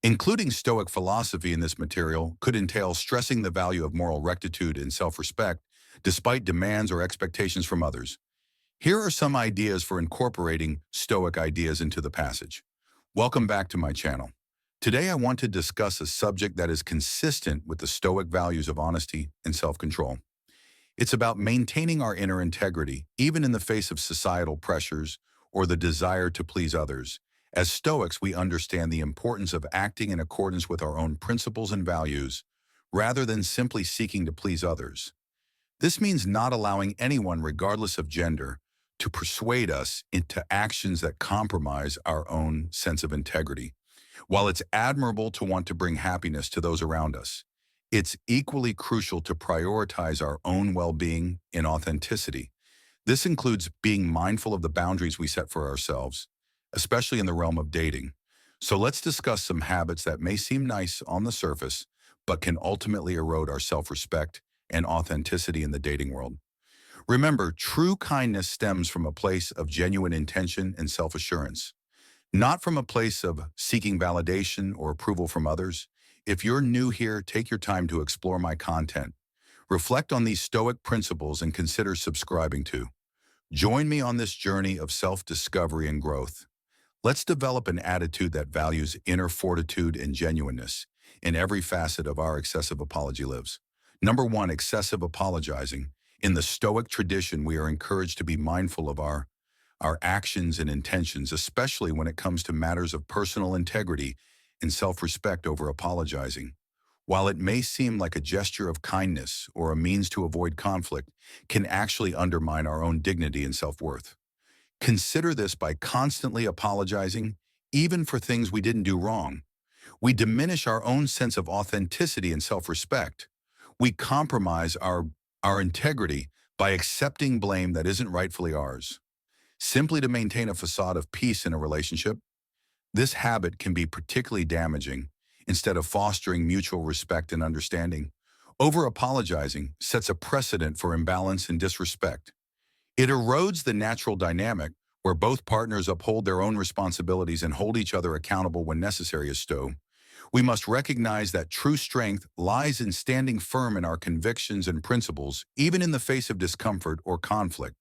Including Stoic philosophy in this material could entail stressing the value of moral rectitude and self-respect despite demands or expectations from others. Here are some ideas for incorporating Stoic ideas into the passage. Welcome back to my channel. Today I want to discuss a subject that is consistent with the Stoic values of honesty and self-control. It's about maintaining our inner integrity, even in the face of societal pressures or the desire to please others. As Stoics, we understand the importance of acting in accordance with our own principles and values, rather than simply seeking to please others. This means not allowing anyone, regardless of gender, to persuade us into actions that compromise our own sense of integrity. While it's admirable to want to bring happiness to those around us, it's equally crucial to prioritize our own well-being in authenticity. This includes being mindful of the boundaries we set for ourselves, especially in the realm of dating. So let's discuss some habits that may seem nice on the surface, but can ultimately erode our self-respect and authenticity in the dating world. Remember, true kindness stems from a place of genuine intention and self-assurance, not from a place of seeking validation or approval from others. If you're new here, take your time to explore my content. Reflect on these Stoic principles and consider subscribing to. Join me on this journey of self-discovery and growth. Let's develop an attitude that values inner fortitude and genuineness in every facet of our excessive apology lives. Number one, excessive apologizing. In the Stoic tradition, we are encouraged to be mindful of our actions and intentions, especially when it comes to matters of personal integrity and self-respect over apologizing. While it may seem like a gesture of kindness or a means to avoid conflict, can actually undermine our own dignity and self-worth. Consider this: by constantly apologizing, even for things we didn't do wrong, we diminish our own sense of authenticity and self-respect. We compromise our integrity by accepting blame that isn't rightfully ours, simply to maintain a facade of peace in a relationship. This habit can be particularly damaging. Instead of fostering mutual respect and understanding, over-apologizing sets a precedent for imbalance and disrespect. It erodes the natural dynamic where both partners uphold their own responsibilities and hold each other accountable when necessary. As Stowe, we must recognize that true strength lies in standing firm in our convictions and principles, even in the face of discomfort or conflict.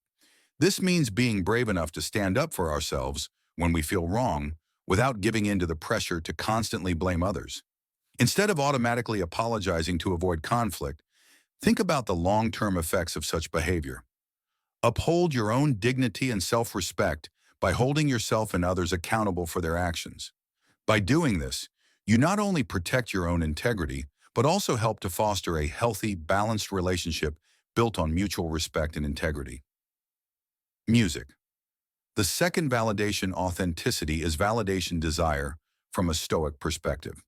This means being brave enough to stand up for ourselves when we feel wrong, without giving in to the pressure to constantly blame others. Instead of automatically apologizing to avoid conflict, think about the long-term effects of such behavior. Uphold your own dignity and self-respect by holding yourself and others accountable for their actions. By doing this, you not only protect your own integrity, but also help to foster a healthy, balanced relationship built on mutual respect and integrity. Music. The second validation authenticity is validation desire from a Stoic perspective.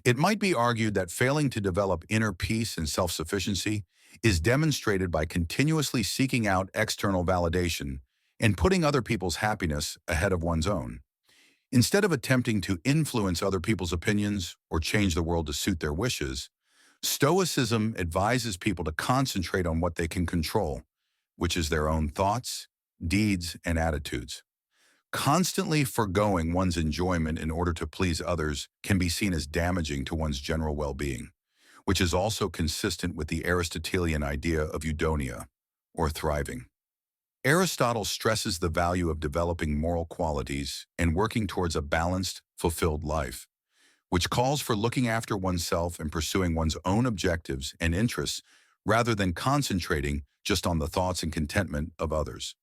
It might be argued that failing to develop inner peace and self-sufficiency is demonstrated by continuously seeking out external validation and putting other people's happiness ahead of one's own. Instead of attempting to influence other people's opinions or change the world to suit their wishes, Stoicism advises people to concentrate on what they can control, which is their own thoughts, deeds, and attitudes. Constantly forgoing one's enjoyment in order to please others can be seen as damaging to one's general well-being, which is also consistent with the Aristotelian idea of eudaimonia, or thriving. Aristotle stresses the value of developing moral qualities and working towards a balanced, fulfilled life, which calls for looking after oneself and pursuing one's own objectives and interests rather than concentrating just on the thoughts and contentment of others.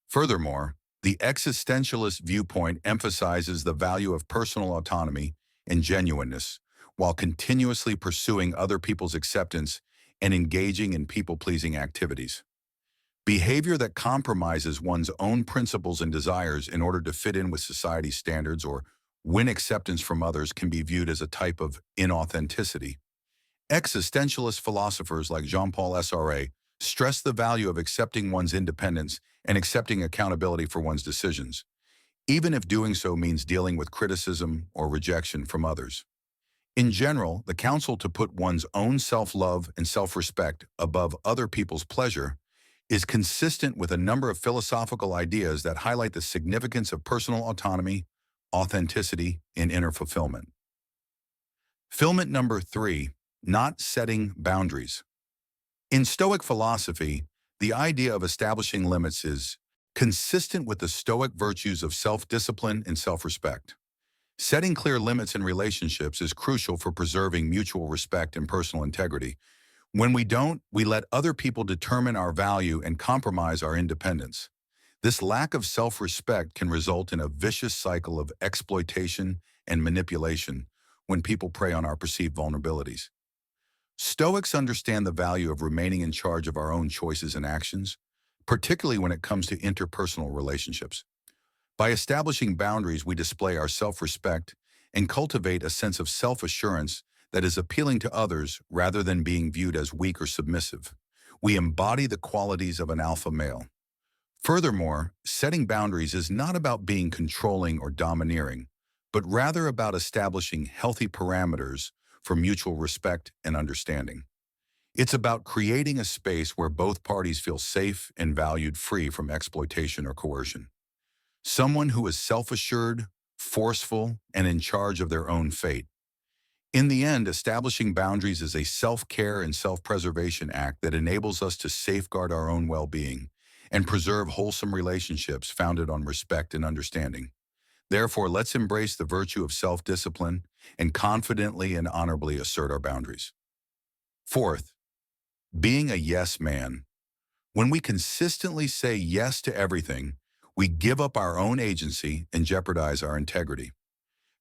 Furthermore, the existentialist viewpoint emphasizes the value of personal autonomy and genuineness, while continuously pursuing other people's acceptance and engaging in people-pleasing activities. Behavior that compromises one's own principles and desires in order to fit in with society's standards or win acceptance from others can be viewed as a type of inauthenticity. Existentialist philosophers like Jean-Paul Sartre stress the value of accepting one's independence and accepting accountability for one's decisions, even if doing so means dealing with criticism or rejection from others. In general, the counsel to put one's own self-love and self-respect above other people's pleasure is consistent with a number of philosophical ideas that highlight the significance of personal autonomy, authenticity, and inner fulfillment. Filament number 3, not setting boundaries. In Stoic philosophy, the idea of establishing limits is consistent with the Stoic virtues of self-discipline and self-respect. Setting clear limits in relationships is crucial for preserving mutual respect and personal integrity. When we don't, we let other people determine our value and compromise our independence. This lack of self-respect can result in a vicious cycle of exploitation and manipulation when people prey on our perceived vulnerabilities. Stoics understand the value of remaining in charge of our own choices and actions, particularly when it comes to interpersonal relationships. By establishing boundaries, we display our self-respect and cultivate a sense of self-assurance that is appealing to others rather than being viewed as weak or submissive. We embody the qualities of an alpha male. Furthermore, setting boundaries is not about being controlling or domineering, but rather about establishing healthy parameters for mutual respect and understanding. It's about creating a space where both parties feel safe and valued, free from exploitation or coercion. Someone who is self-assured, forceful, and in charge of their own fate. In the end, establishing boundaries is a self-care and self-preservation act that enables us to safeguard our own well-being and preserve wholesome relationships founded on respect and understanding. Therefore, let's embrace the virtue of self-discipline and confidently and honorably assert our boundaries. Fourth, being a yes man. When we consistently say yes to everything, we give up our own agency and jeopardize our integrity.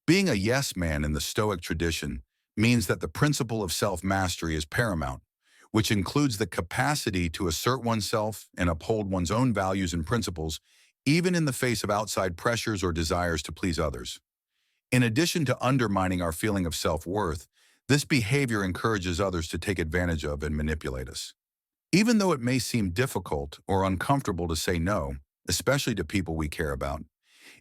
Being a yes man in the Stoic tradition means that the principle of self-mastery is paramount, which includes the capacity to assert oneself and uphold one's own values and principles, even in the face of outside pressures or desires to please others. In addition to undermining our feeling of self-worth, this behavior encourages others to take advantage of and manipulate us. Even though it may seem difficult or uncomfortable to say no, especially to people we care about,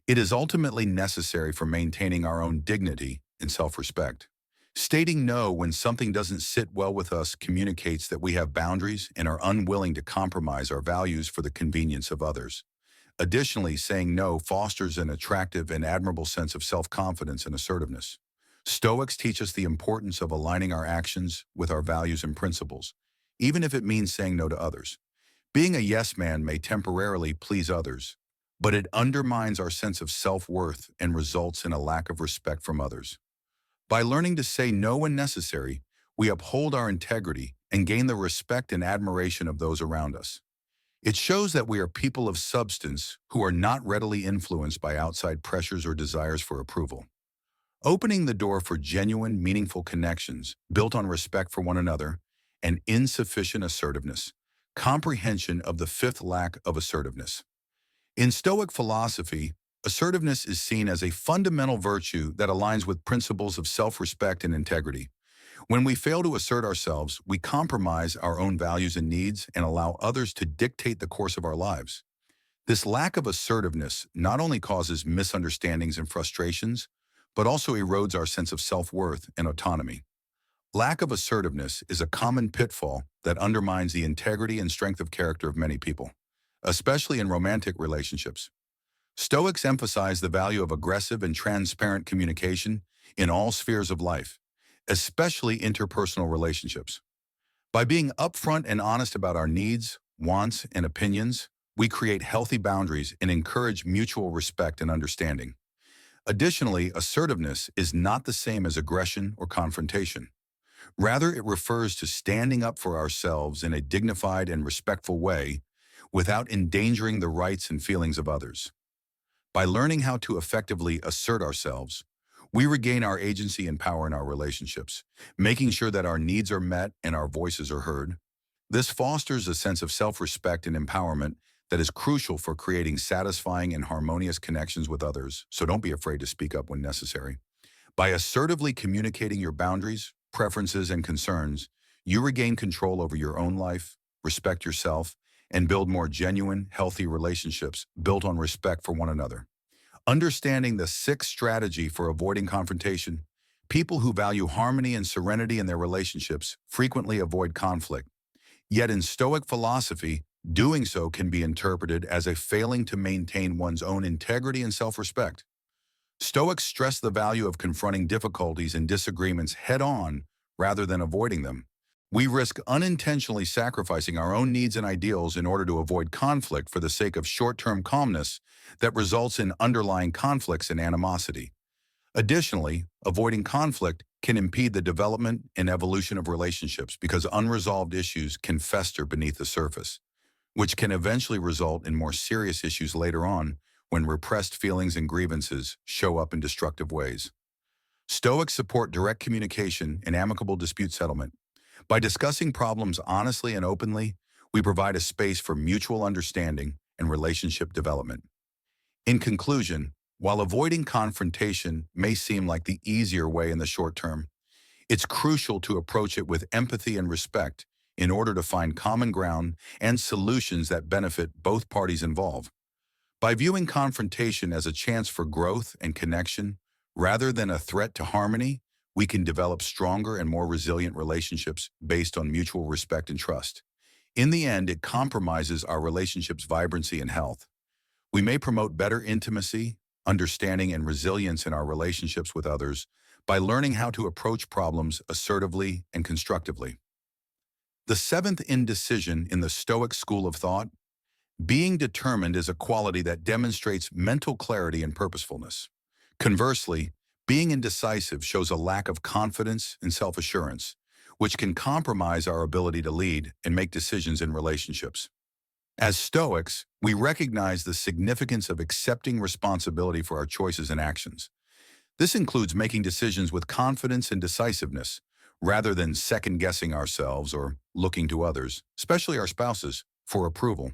it is ultimately necessary for maintaining our own dignity and self-respect. Stating no when something doesn't sit well with us communicates that we have boundaries and are unwilling to compromise our values for the convenience of others. Additionally, saying no fosters an attractive and admirable sense of self-confidence and assertiveness. Stoics teach us the importance of aligning our actions with our values and principles, even if it means saying no to others. Being a yes man may temporarily please others, but it undermines our sense of self-worth and results in a lack of respect from others. By learning to say no when necessary, we uphold our integrity and gain the respect and admiration of those around us. It shows that we are people of substance who are not readily influenced by outside pressures or desires for approval. Opening the door for genuine, meaningful connections built on respect for one another and insufficient assertiveness. Comprehension of the fifth lack of assertiveness. In Stoic philosophy, assertiveness is seen as a fundamental virtue that aligns with principles of self-respect and integrity. When we fail to assert ourselves, we compromise our own values and needs and allow others to dictate the course of our lives. This lack of assertiveness not only causes misunderstandings and frustrations, but also erodes our sense of self-worth and autonomy. Lack of assertiveness is a common pitfall that undermines the integrity and strength of character of many people, especially in romantic relationships. Stoics emphasize the value of aggressive and transparent communication in all spheres of life, especially interpersonal relationships. By being upfront and honest about our needs, wants, and opinions, we create healthy boundaries and encourage mutual respect and understanding. Additionally, assertiveness is not the same as aggression or confrontation. Rather, it refers to standing up for ourselves in a dignified and respectful way without endangering the rights and feelings of others. By learning how to effectively assert ourselves, we regain our agency and power in our relationships, making sure that our needs are met and our voices are heard. This fosters a sense of self-respect and empowerment that is crucial for creating satisfying and harmonious connections with others, so don't be afraid to speak up when necessary. By assertively communicating your boundaries, preferences, and concerns, you regain control over your own life, respect yourself, and build more genuine, healthy relationships built on respect for one another. Understanding the sixth strategy for avoiding confrontation, people who value harmony and serenity in their relationships frequently avoid conflict. Yet in Stoic philosophy, doing so can be interpreted as a failing to maintain one's own integrity and self-respect. Stoics stress the value of confronting difficulties and disagreements head-on rather than avoiding them. We risk unintentionally sacrificing our own needs and ideals in order to avoid conflict for the sake of short-term calmness that results in underlying conflicts and animosity. Additionally, avoiding conflict can impede the development and evolution of relationships because unresolved issues can fester beneath the surface, which can eventually result in more serious issues later on when repressed feelings and grievances show up in destructive ways. Stoics support direct communication and amicable dispute settlement. By discussing problems honestly and openly, we provide a space for mutual understanding and relationship development. In conclusion, while avoiding confrontation may seem like the easier way in the short term, it's crucial to approach it with empathy and respect in order to find common ground and solutions that benefit both parties involved. By viewing confrontation as a chance for growth and connection, rather than a threat to harmony, we can develop stronger and more resilient relationships based on mutual respect and trust. In the end, it compromises our relationship's vibrancy and health. We may promote better intimacy, understanding, and resilience in our relationships with others by learning how to approach problems assertively and constructively. The seventh indecision in the Stoic school of thought: being determined is a quality that demonstrates mental clarity and purposefulness. Conversely, being indecisive shows a lack of confidence and self-assurance, which can compromise our ability to lead and make decisions in relationships. As Stoics, we recognize the significance of accepting responsibility for our choices and actions. This includes making decisions with confidence and decisiveness, rather than second-guessing ourselves or looking to others, especially our spouses, for approval.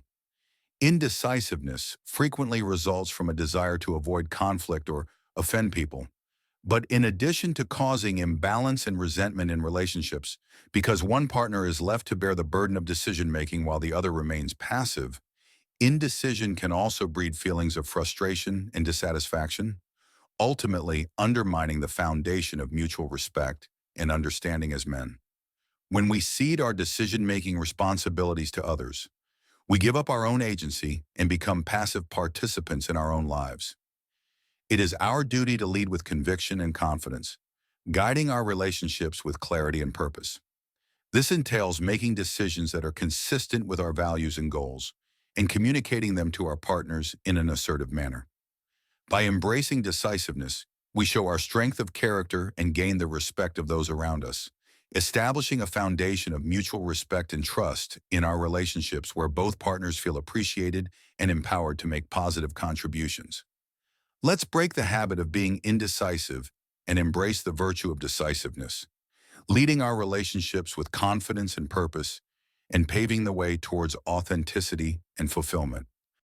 Indecisiveness frequently results from a desire to avoid conflict or offend people. But in addition to causing imbalance and resentment in relationships, because one partner is left to bear the burden of decision-making while the other remains passive, indecision can also breed feelings of frustration and dissatisfaction, ultimately undermining the foundation of mutual respect and understanding as men. When we cede our decision-making responsibilities to others, we give up our own agency and become passive participants in our own lives. It is our duty to lead with conviction and confidence, guiding our relationships with clarity and purpose. This entails making decisions that are consistent with our values and goals, and communicating them to our partners in an assertive manner. By embracing decisiveness, we show our strength of character and gain the respect of those around us, establishing a foundation of mutual respect and trust in our relationships where both partners feel appreciated and empowered to make positive contributions. Let's break the habit of being indecisive and embrace the virtue of decisiveness, leading our relationships with confidence and purpose, and paving the way towards authenticity and fulfillment.